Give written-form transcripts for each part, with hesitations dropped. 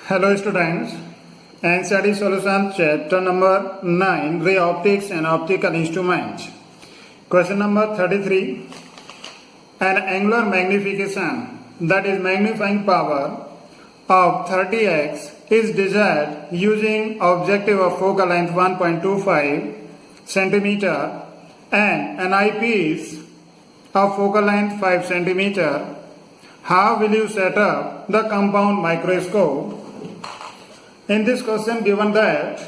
Hello students, NCERT solution chapter number 9 ray optics and optical instruments. Question number 33. An angular magnification, that is magnifying power of 30x is desired using objective of focal length 1.25 centimeter and an eyepiece of focal length 5 centimeter. How will you set up the compound microscope? In this question given that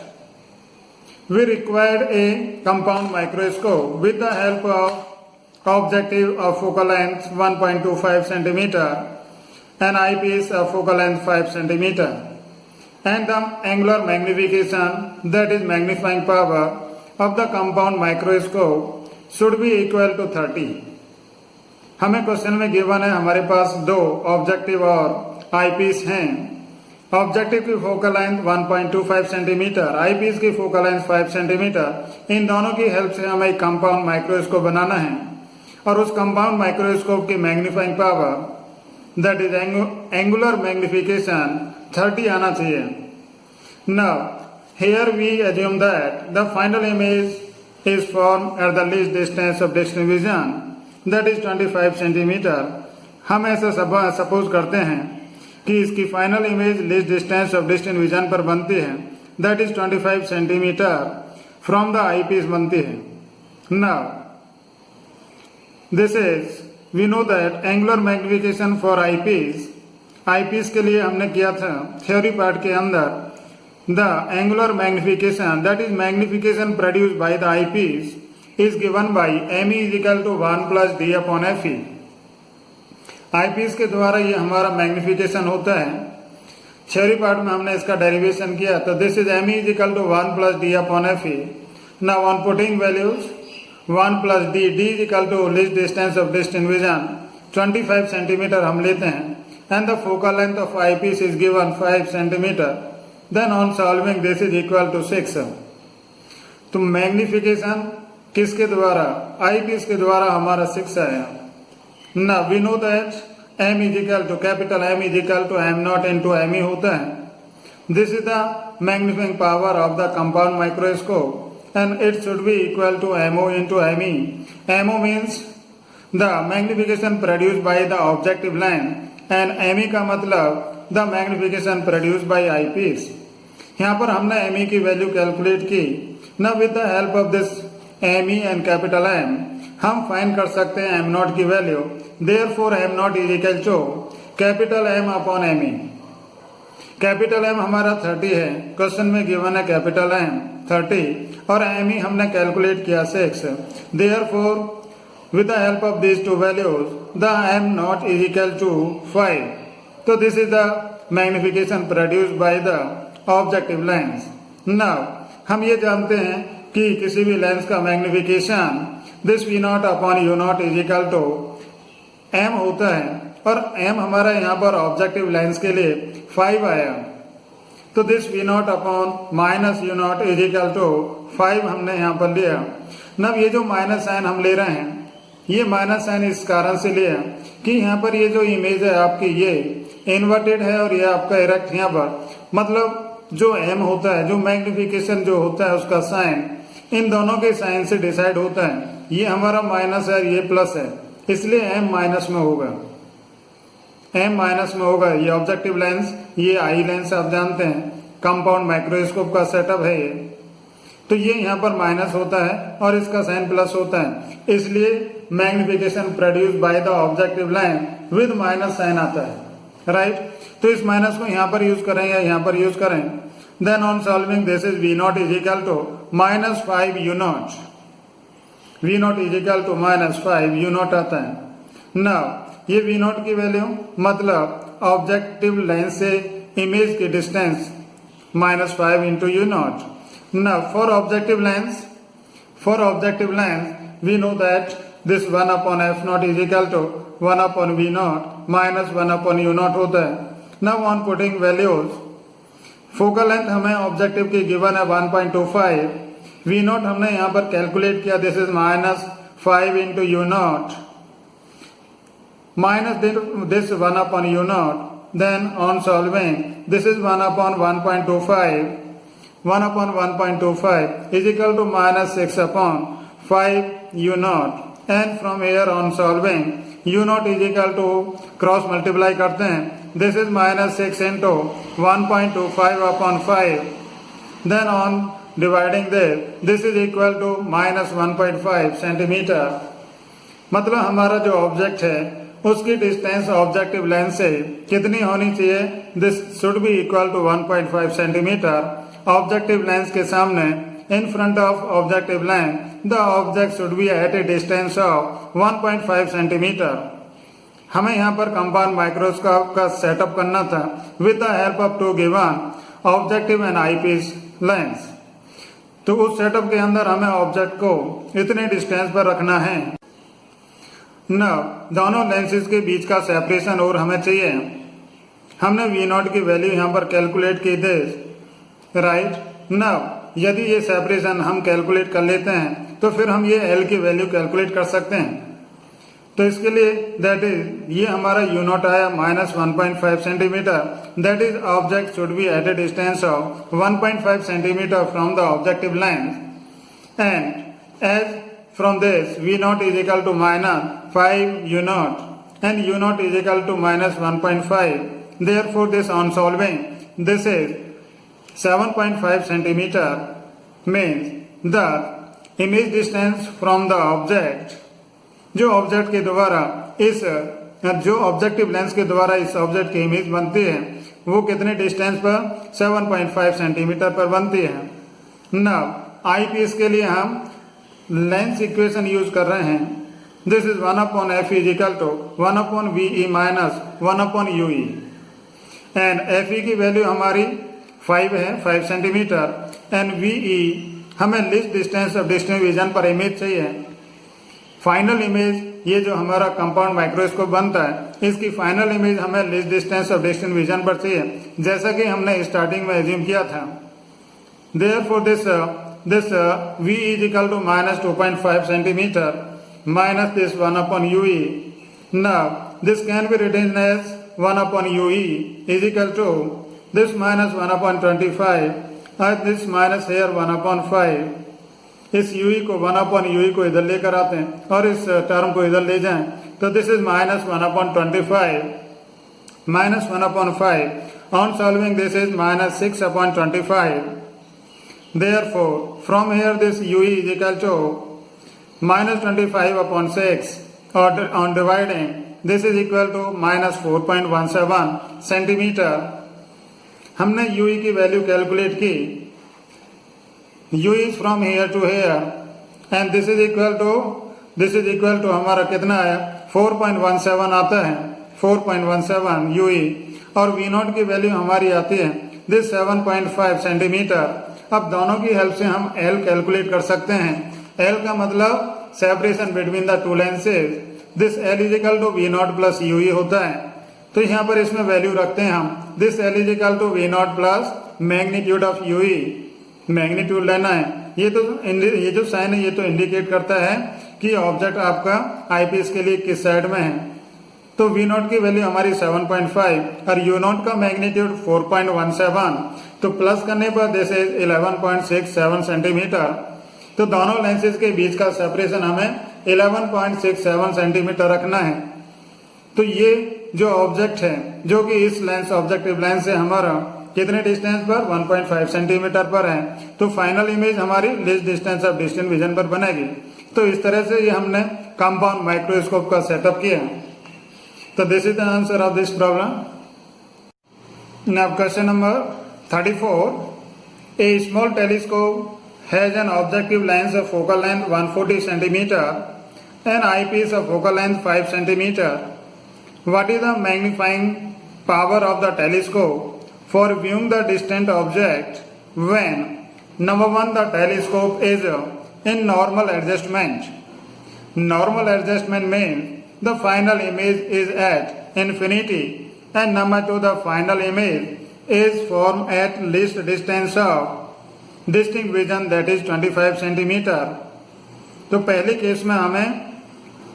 we required a compound microscope with the help of objective of focal length 1.25 centimeter and eyepiece of focal length 5 centimeter and the angular magnification, that is magnifying power of the compound microscope should be equal to 30. हमें question में given है हमारे पास दो objective और eyepiece हैं। Objective की focal length 1.25 centimetre, eyepiece की focal length 5 centimetre. इन दोनों की हेल्प से हमें एक कंपाउंड माइक्रोस्कोप बनाना है और उस कंपाउंड माइक्रोस्कोप की magnifying power, that is angular magnification 30 आना चाहिए। Now here we assume that the final image is form at the least distance of distance vision, that is 25 centimetre. हम ऐसा सपोज करते हैं कि इसकी final image least distance of distance vision पर बनती है, that is 25 centimetre from the eyepiece बनती है। Now this is we know that angular magnification for eyepiece के लिए हमने किया था थ्योरी पार्ट के अंदर। The angular magnification, that is magnification produced by the eyepiece is given by me is equal to 1 plus d upon fe। Eyepiece के द्वारा ये हमारा मैग्निफिकेशन होता है। थ्योरी पार्ट में हमने इसका डेरिवेशन किया, तो this is me is equal to 1 plus d upon fe। Now on putting values 1 plus d is equal to least distance of distant vision 25 centimetre हम लेते हैं and the focal length of eyepiece is given 5 centimetre. Then on solving this is equal to 6। तो magnification किसके द्वारा, eyepiece के द्वारा हमारा 6 आया। Now we know that m is equal to capital M is equal to m naught into m e होता है। This is the magnifying power of the compound microscope and it should be equal to m o into m e. M o means the magnification produced by the objective length and m e का मतलब the magnification produced by eyepiece. यहाँ पर हमने M E की value calculate की। ना with the help of this M E and capital M हम find कर सकते हैं एम नॉट की value. Therefore M naught is equal to capital M upon M E. Capital M हमारा 30 है, क्वेश्चन में गिवन है कैपिटल एम 30 और एम ई हमने कैलकुलेट किया 6। Therefore with the help of this two values the M naught is equal to 5। तो this is the magnification produced by the objective lens. Now हम ये जानते हैं कि किसी भी लेंस का magnification this V naught upon U naught is equal to M होता है और एम हमारा यहाँ पर ऑब्जेक्टिव लेंस के लिए 5 आया। तो this V naught upon minus U naught is equal to 5 हमने यहाँ पर लिया। नब ये जो माइनस साइन हम ले रहे हैं, ये माइनस साइन इस कारण से लिया कि यहाँ पर ये जो इमेज है आपकी ये इन्वर्टेड है और ये आपका इरेक्ट यहाँ पर, मतलब जो एम होता है, जो मैग्निफिकेशन जो होता है उसका साइन इन दोनों के साइन से डिसाइड होता है। ये हमारा माइनस है, ये प्लस है, इसलिए एम माइनस में होगा, एम माइनस में होगा। ये ऑब्जेक्टिव लेंस, ये आई लेंस आप जानते हैं, कंपाउंड माइक्रोस्कोप का सेटअप है ये। तो ये यहाँ पर माइनस होता है और इसका साइन प्लस होता है, इसलिए magnification produced by the objective lens with minus sign आता है, राइट। तो इस माइनस को यहाँ पर यूज करें या यहाँ पर यूज करें। Then on solving this is V naught is equal to minus 5 U naught. V naught is equal to minus 5 U naught आता है। नाउ ये वी नॉट की वैल्यू मतलब ऑब्जेक्टिव लेंस से इमेज की distance minus 5 into U naught. Now for objective lens we know that this 1 upon F naught is equal to 1 upon V naught minus 1 upon U not होता है। Now on putting values, focal length हमें objective की given है 1.25, we not हमने यहाँ पर calculate किया, this is minus 5 into U not minus this 1 upon U not, then on solving, this is 1 upon 1.25. 1 upon 1.25 is equal to minus 6 upon 5 u naught. And from here on solving, u naught is equal to cross multiply करते हैं. This is minus 6 into 1.25 upon 5. Then on dividing this is equal to minus 1.5 centimetre. मतलब हमारा जो object है उसकी distance objective length से कितनी होनी चाहिए? This should be equal to 1.5 centimetre. Objective lens के सामने in front of objective lens the object should be at a distance of 1.5 centimetre. हमें यहाँ पर कंपाउंड माइक्रोस्कोप का सेटअप करना था with the help of two given objective and eyepiece lens. तो उस सेटअप के अंदर हमें ऑब्जेक्ट को इतने डिस्टेंस पर रखना है. न दोनों लेंसेज के बीच का सेपरेशन और हमें चाहिए. हमने वी नॉट की वैल्यू यहाँ पर कैलकुलेट की दे राइट. नाउ यदि ये सेपरेशन हम कैलकुलेट कर लेते हैं तो फिर हम ये एल की वैल्यू कैलकुलेट कर सकते हैं. तो इसके लिए दैट इज ये हमारा यू नॉट आया minus 1.5 centimetre. That is object should be at a distance of 1.5 centimetre from the objective lens. And as from this V naught is equal to minus 5 u naught and u naught is equal to minus 1.5. Therefore, this on solving, this is 7.5 centimeter means the image distance from the object. जो object के द्वारा इस जो objective lens के द्वारा इस object की image बनती है वो कितने डिस्टेंस पर? 7.5 सेंटीमीटर पर बनती है. नाउ आई पीस के लिए हम लेंस इक्वेशन यूज कर रहे हैं. This is 1 upon f is equal to 1 upon ve minus 1 upon ue. And fe की वैल्यू हमारी 5 है, 5 सेंटीमीटर. एंड ve हमें list distance of distance vision पर इमेज चाहिए. फाइनल इमेज ये जो हमारा कंपाउंड माइक्रोस्कोप बनता है इसकी फाइनल इमेज हमें list distance of distance vision पर चाहिए, जैसा कि हमने स्टार्टिंग में एज्यूम किया था. Therefore this v is equal to minus 2.5 centimeter minus this 1 upon ue. Now this can be written as 1 upon ue is equal to this minus 1 upon 25 and this minus here 1 upon 5. इस ue को 1 upon ue को इधर लेकर आते हैं और इस term को इधर ले जाएं तो this is minus 1 upon 25 minus 1 upon 5. On solving this is minus 6 upon 25. Therefore from here this ue is equal to minus 25 upon 6 or on dividing this is equal to minus 4.17 centimetre. हमने ue की value calculate की. u is from here to here and this is equal to हमारा कितना है? 4.17 आता है. 4.17 ue और v not की वैल्यू हमारी आती है दिस 7.5 सेंटीमीटर. अब दोनों की हेल्प से हम l कैलकुलेट कर सकते हैं. L का मतलब separation between the two lenses. This L is equal to V naught plus U होता है. तो यहाँ पर इसमें वैल्यू रखते हैं हम. This L is equal to V naught plus magnitude of U. Magnitude लेना है. ये जो साइन है ये तो इंडिकेट करता है कि ऑब्जेक्ट आपका आईपीस के लिए किस साइड में है. तो वी नॉट की वैल्यू हमारी 7.5 और यू नॉट का मैग्नीट्यूड 4.17. तो प्लस करने पर दिस इज 11.67 सेंटीमीटर. तो दोनों लेंसेज के बीच का सेपरेशन हमें 11.67 सेंटीमीटर रखना है. तो ये जो ऑब्जेक्ट है जो कि इस लेंस ऑब्जेक्टिव लेंस से हमारा कितने डिस्टेंस पर? 1.5 सेंटीमीटर पर है. तो फाइनल इमेज हमारी list distance of distance vision पर बनेगी. तो इस तरह से ये हमने कंपाउंड माइक्रोस्कोप का सेटअप किया. तो this is the answer of this problem. Now question number 34. A small telescope has an objective lens of focal length 140 centimeter and eyepiece of focal length 5 centimeter. What is the magnifying power of the telescope for viewing the distant object when number 1 the telescope is in normal adjustment? Normal adjustment means the final image is at infinity and number 2 the final image is formed at least distance of distinct vision that is 25 centimetre. तो पहले case में हमें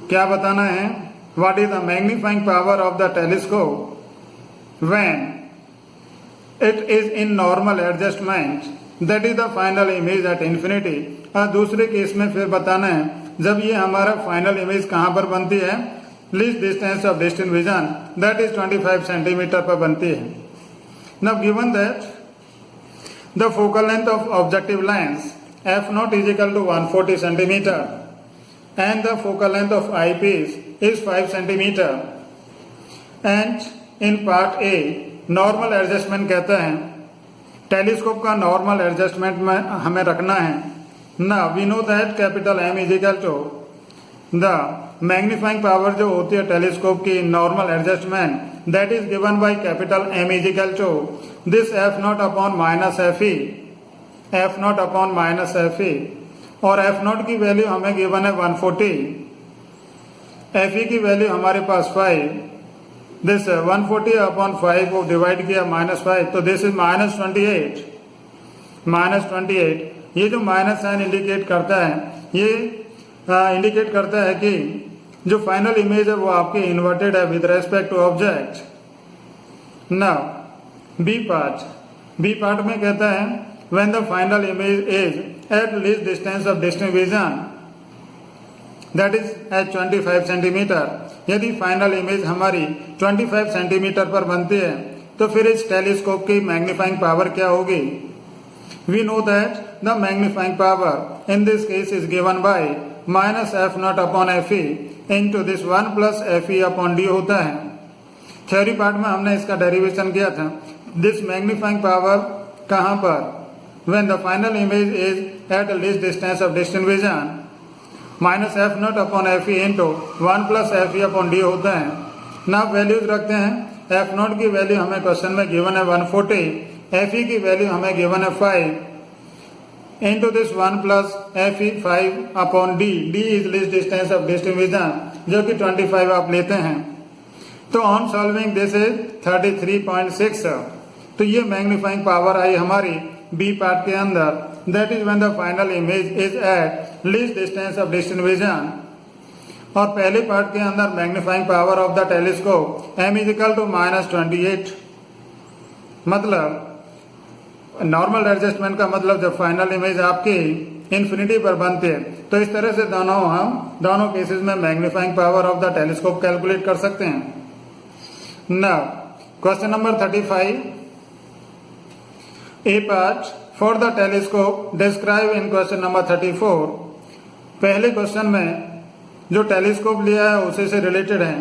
क्या बताना है? What is the magnifying power of the telescope when it is in normal adjustment, that is the final image at infinity। और दूसरे case में फिर बताना है जब ये हमारा फाइनल इमेज कहाँ पर बनती है, least distance of distant vision, that is 25 centimetre पर बनती है। Now given that the focal length of objective lens f0 is equal to 140 centimeter and the focal length of eyepiece is 5 centimeter, and in part A normal adjustment कहता है telescope का normal adjustment में हमें रखना है ना। We know that capital M is equal to the magnifying power जो होती है टेलीस्कोप की normal adjustment, that is given by capital M is equal to this f0 upon minus FE, f0 upon minus FE, और f0 की value हमें given है 140, FE की value हमारे पास 5, दिस 140 अपॉन 5 को डिवाइड किया -5, तो दिस इज -28, -28। ये जो माइनस साइन इंडिकेट करता है, ये इंडिकेट करता है कि जो फाइनल इमेज है वो आपकी इन्वर्टेड है with respect to object. Now B part में कहता है when the final image is at least distance of distant vision, that is at 25 centimetre. यदि फाइनल इमेज हमारी 25 सेंटीमीटर पर बनती है तो फिर इस टेलीस्कोप की मैग्नीफाइंग पावर क्या होगी? We know that the magnifying power in this case is given by -f0 upon FE into this 1 plus FE upon D होता है। थ्योरी पार्ट में हमने इसका डेरिवेशन किया था। दिस मैग्नीफाइंग पावर कहाँ पर? When the final image is at least distance of distant vision, -f0 upon FE into 1 plus FE upon D होता है ना। वैल्यूज रखते हैं। f0 की वैल्यू हमें क्वेश्चन में गिवन है 140, FE की वैल्यू हमें गिवन है 5 into this 1 plus FE 5 upon D, D is least distance of distant vision जो कि 25 आप लेते हैं। तो ऑन सॉल्विंग दिस इज 33.6। तो ये मैग्नीफाइंग पावर आई हमारी बी पार्ट के अंदर, that is when the final image is at least distance of distant vision. और पहले पार्ट के अंदर magnifying power of the telescope M is equal to -28। मतलब नॉर्मल एडजस्टमेंट का मतलब जब फाइनल इमेज आपकी इन्फिनिटी पर बनती है तो इस तरह से हम दोनों केसेस में magnifying power of the telescope calculate कर सकते हैं। Now question number 35, A part for the telescope describe in question number 34। पहले क्वेश्चन में जो टेलीस्कोप लिया है उसी से रिलेटेड है।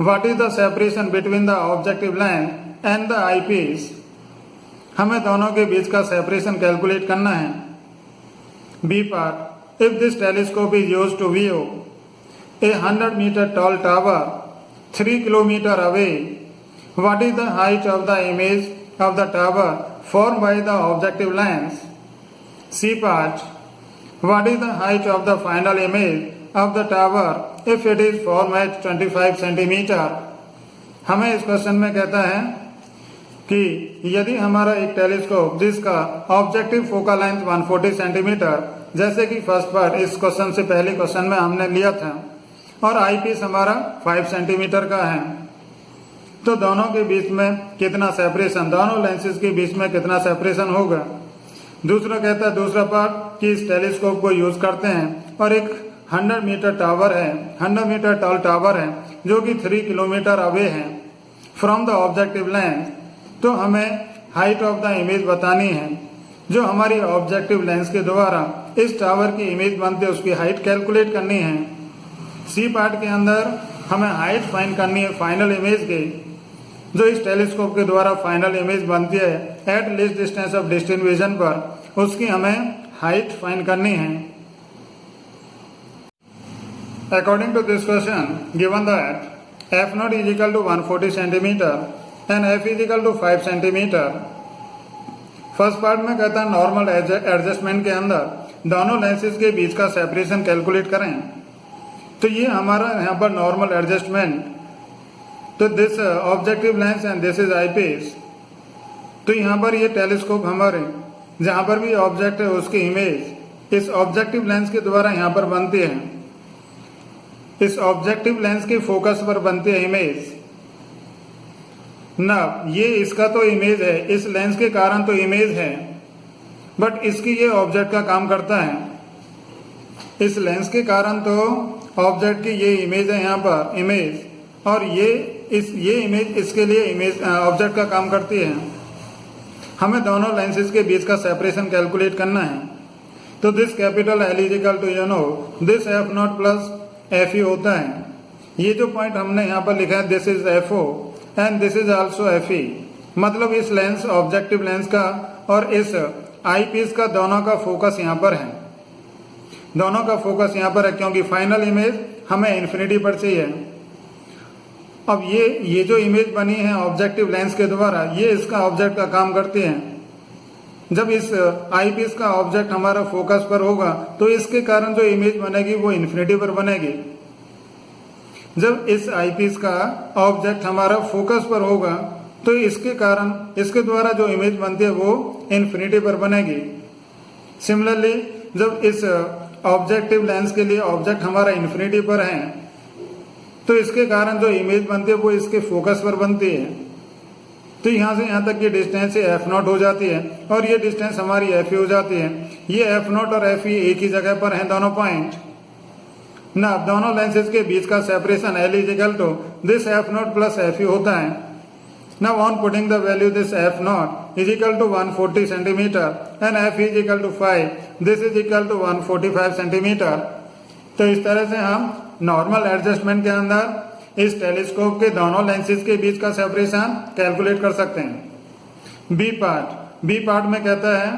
What is the separation between the objective lens and the eyepiece. हमें दोनों के बीच का सेपरेशन कैलकुलेट करना है। B part, if this telescope is used to view a 100 metre tall tower 3 kilometre away, what is the height of the image of the tower formed by the objective lens। C part, what is the height of the final image of the tower if it is formed at 25 centimeter। हमें इस question में कहता है कि यदि हमारा एक telescope जिसका ऑब्जेक्टिव फोकल लेंथ 140 सेंटीमीटर, जैसे कि फर्स्ट पार्ट इस क्वेश्चन से पहले क्वेश्चन में हमने लिया था, और आई पीस हमारा 5 सेंटीमीटर का है, तो दोनों के बीच में कितना सेपरेशन, दोनों लेंसेज के बीच में कितना सेपरेशन होगा। दूसरा कहता है दूसरा पार्ट कि इस टेलीस्कोप को यूज करते हैं और एक 100 मीटर टावर है, 100 मीटर टॉल टावर है जो कि 3 किलोमीटर अवे है फ्रॉम द ऑब्जेक्टिव लेंस। तो हमें हाइट ऑफ द इमेज बतानी है जो हमारी ऑब्जेक्टिव लेंस के द्वारा इस टावर की इमेज बनती है, उसकी हाइट कैलकुलेट करनी है। सी पार्ट के अंदर हमें हाइट फाइंड करनी है फाइनल इमेज की, जो इस टेलीस्कोप के द्वारा फाइनल इमेज बनती है at least distance of distant vision पर, उसकी हमें हाइट फाइंड करनी है। According to this question given that f0 is equal to 140 centimetre and f is equal to 5 centimetre. First part में कहता है नॉर्मल एडजस्टमेंट के अंदर दोनों लेंसेज के बीच का सेपरेशन कैलकुलेट करें। तो ये हमारा यहाँ पर नॉर्मल एडजस्टमेंट, तो this objective lens and this is eyepiece. तो यहाँ पर ये टेलीस्कोप हमारे जहाँ पर भी ऑब्जेक्ट है उसकी इमेज इस ऑब्जेक्टिव लेंस के द्वारा यहाँ पर बनती है, इस ऑब्जेक्टिव लेंस के फोकस पर बनती है इमेज। ना ये इसका तो इमेज है, इस लेंस के कारण तो इमेज है, बट इसकी ये ऑब्जेक्ट का काम करता है। इस लेंस के कारण तो ऑब्जेक्ट की ये इमेज है यहाँ पर इमेज, और ये इमेज इसके लिए इमेज ऑब्जेक्ट का काम करती है। हमें दोनों लेंसेज के बीच का सेपरेशन कैलकुलेट करना है। तो this capital L is equal to this F naught plus F E होता है। ये जो पॉइंट हमने यहाँ पर लिखा है this is F O and this is also F E, मतलब इस लेंस ऑब्जेक्टिव लेंस का और इस आई पीस का दोनों का फोकस यहाँ पर है, दोनों का फोकस यहाँ पर है, क्योंकि फाइनल इमेज हमें इन्फिनिटी पर चाहिए। अब ये जो इमेज बनी है ऑब्जेक्टिव लेंस के द्वारा, ये इसका ऑब्जेक्ट का काम करती है। जब इस आई पीस का ऑब्जेक्ट हमारा फोकस पर होगा तो इसके कारण जो इमेज बनेगी वो इन्फिनिटी पर बनेगी। जब इस आई पीस का ऑब्जेक्ट हमारा फोकस पर होगा तो इसके कारण इसके द्वारा जो इमेज बनती है वो इन्फिनिटी पर बनेगी। सिमिलरली जब इस ऑब्जेक्टिव लेंस के लिए ऑब्जेक्ट हमारा इन्फिनिटी पर है तो इसके कारण जो इमेज बनती है वो इसके फोकस पर बनती है। तो यहाँ से यहाँ तक की डिस्टेंस एफ नॉट हो जाती है और ये डिस्टेंस हमारी एफ ई हो जाती है। ये एफ नॉट और एफ ई एक ही जगह पर हैं दोनों पॉइंट ना। दोनों लेंसेज के बीच का separation L is equal to this F naught plus F E होता है। Now on putting the value this f naught is equal to 140 centimeter and f is equal to 5, this is equal to 145 centimeter। तो इस तरह से हम normal adjustment के अंदर इस टेलीस्कोप के दोनों लेंसेज के बीच का सेपरेशन कैलकुलेट कर सकते हैं। बी पार्ट में कहता है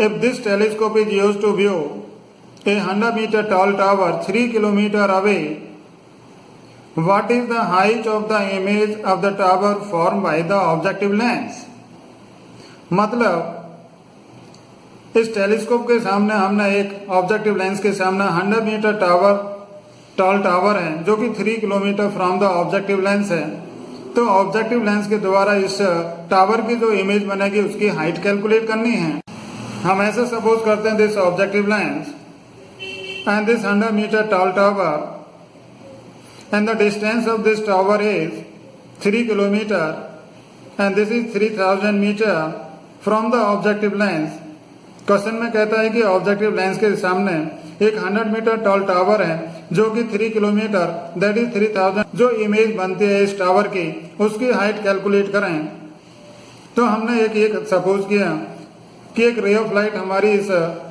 if this telescope is used to view a 100 meter tall tower 3 kilometer away, what is the height of the image of the tower formed by the objective lens। मतलब इस telescope के सामने हमने एक objective lens के सामने 100 metre tall tower है जो कि 3 kilometre from the objective lens है। तो ऑब्जेक्टिव लेंस के द्वारा इस टावर की जो इमेज बनेगी उसकी हाइट कैलकुलेट करनी है। हम ऐसे सपोज करते हैं this objective lens and this 100 metre tall tower and the distance of this tower is 3 kilometer and this is 3000 meter from the objective lens। Question में कहता है कि ऑब्जेक्टिव लेंस के सामने एक 100 मीटर टॉल टावर है जो कि 3 किलोमीटर दैट इज 3000 जो इमेज बनती है इस टावर की उसकी हाइट कैलकुलेट करें। तो हमने एक सपोज किया कि एक रे ऑफ लाइट हमारी इस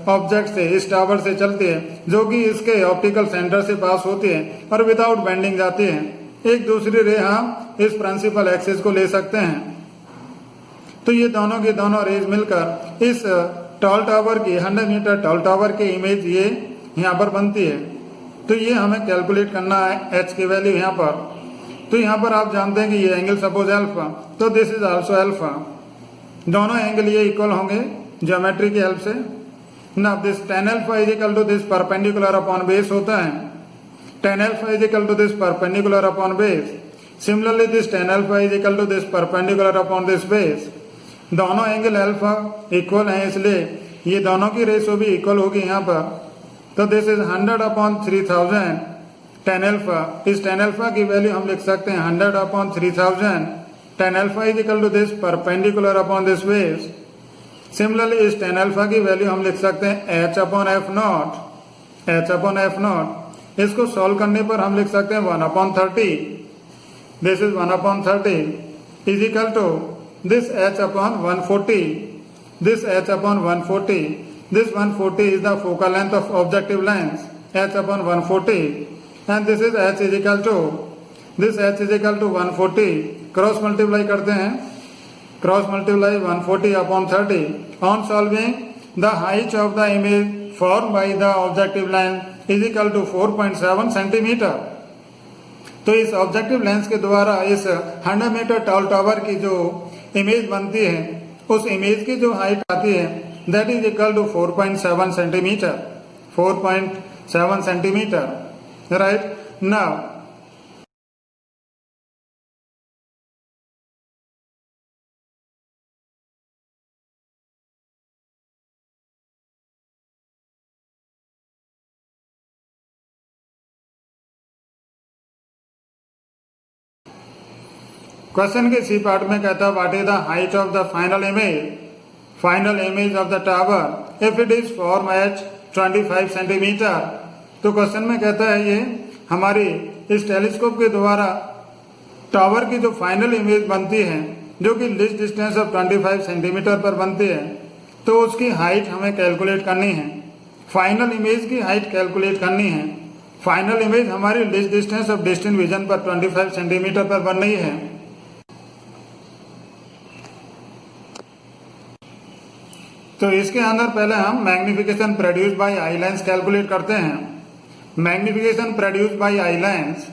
ऑब्जेक्ट से इस टावर से चलती है जो कि इसके ऑप्टिकल सेंटर से पास होती है और विदाउट बेंडिंग जाती है। एक दूसरी रे हम इस प्रिंसिपल एक्सिस को ले सकते हैं। तो ये दोनों की दोनों रेज मिलकर इस टॉल टावर की 100 मीटर टॉल टावर की इमेज ये यहाँ पर बनती है। तो ये हमें कैलकुलेट करना है एच की वैल्यू यहाँ पर। तो यहाँ पर आप जानते हैं कि ये एंगल सपोज अल्फा, तो दिस इज आल्सो अल्फा। दोनों एंगल ये इक्वल होंगे ज्योमेट्री की हेल्प से ना। This tan alpha is equal to this perpendicular upon base होता है। tan alpha is equal to this perpendicular upon base. Similarly this tan alpha is equal to this perpendicular upon this base. दोनों angle alpha equal हैं इसलिए ये दोनों की ratio भी equal होगी यहाँ पर। तो this is 100 upon 3000 tan alpha. इस tan अल्फा की वैल्यू हम लिख सकते हैं 100 upon 3000 tan alpha is equal to this perpendicular upon this base. Similarly इस tan अल्फा की वैल्यू हम लिख सकते हैं h upon F naught, h upon F naught. इसको सॉल्व करने पर हम लिख सकते हैं 1 upon 30, this is 1 upon 30 is equal to this h upon 140, this h upon 140, this 140 is the focal length of objective lens h upon 140 and this is h is equal to this h is equal to 140 cross multiply करते हैं, cross multiply 140 upon 30 on solving the height of the image form by the objective lens is equal to 4.7 centimetre. तो इस objective lens के द्वारा इस 100 metre tall tower की जो image बनती है उस इमेज की जो हाइट आती है that is equal to 4.7 centimetre, 4.7 centimetre right. Now question के सी पार्ट में कहता है what is the height of the final image of the tower if it is form at 25 centimetre. तो क्वेश्चन में कहता है ये हमारी इस टेलीस्कोप के द्वारा टावर की जो फाइनल इमेज बनती है जो कि लीस्ट डिस्टेंस ऑफ 25 सेंटीमीटर पर बनती है, तो उसकी हाइट हमें कैलकुलेट करनी है। फाइनल इमेज की हाइट कैलकुलेट करनी है। फाइनल इमेज हमारी least distance of distant vision पर 25 सेंटीमीटर पर बन रही है। तो इसके अंदर पहले हम magnification produce by eye lens calculate करते हैं। Magnification produce by eye lens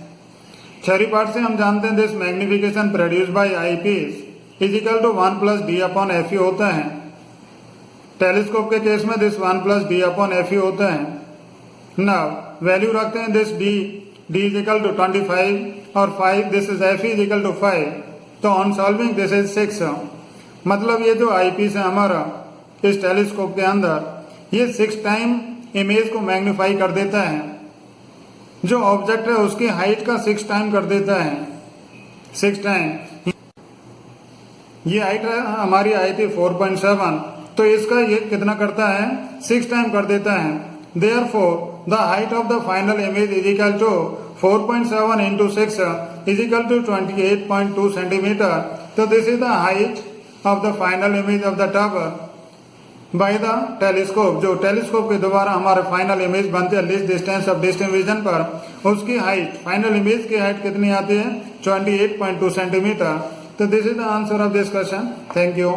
theory part से हम जानते हैं this magnification produce by eyepiece is equal to 1 + d/fe होता है। टेलीस्कोप के केस में दिस 1 + d/fe होता है। नाउ वैल्यू रखते हैं this d is equal to 25 और 5 this is fe is equal to 5। तो ऑन सॉल्विंग दिस इज 6। मतलब ये जो आई पीस है हमारा इस टेलीस्कोप के अंदर ये 6 टाइम इमेज को मैग्नीफाई कर देता है। जो ऑब्जेक्ट है उसकी हाइट का 6 टाइम कर देता है। 6 टाइम ये हाइट हमारी आई थी 4.7, तो इसका ये कितना करता है 6 टाइम कर देता है। Therefore the height of the final image is equal to 4.7 into 6 is equal to 28.2 centimetre. तो this is the height of the final image of the tower by the telescope. जो टेलीस्कोप के द्वारा हमारे final image बनते हैं least distance of distant vision पर, उसकी height final image की हाइट कितनी आती है 28.2 सेंटीमीटर। तो this is the answer of this question. Thank you.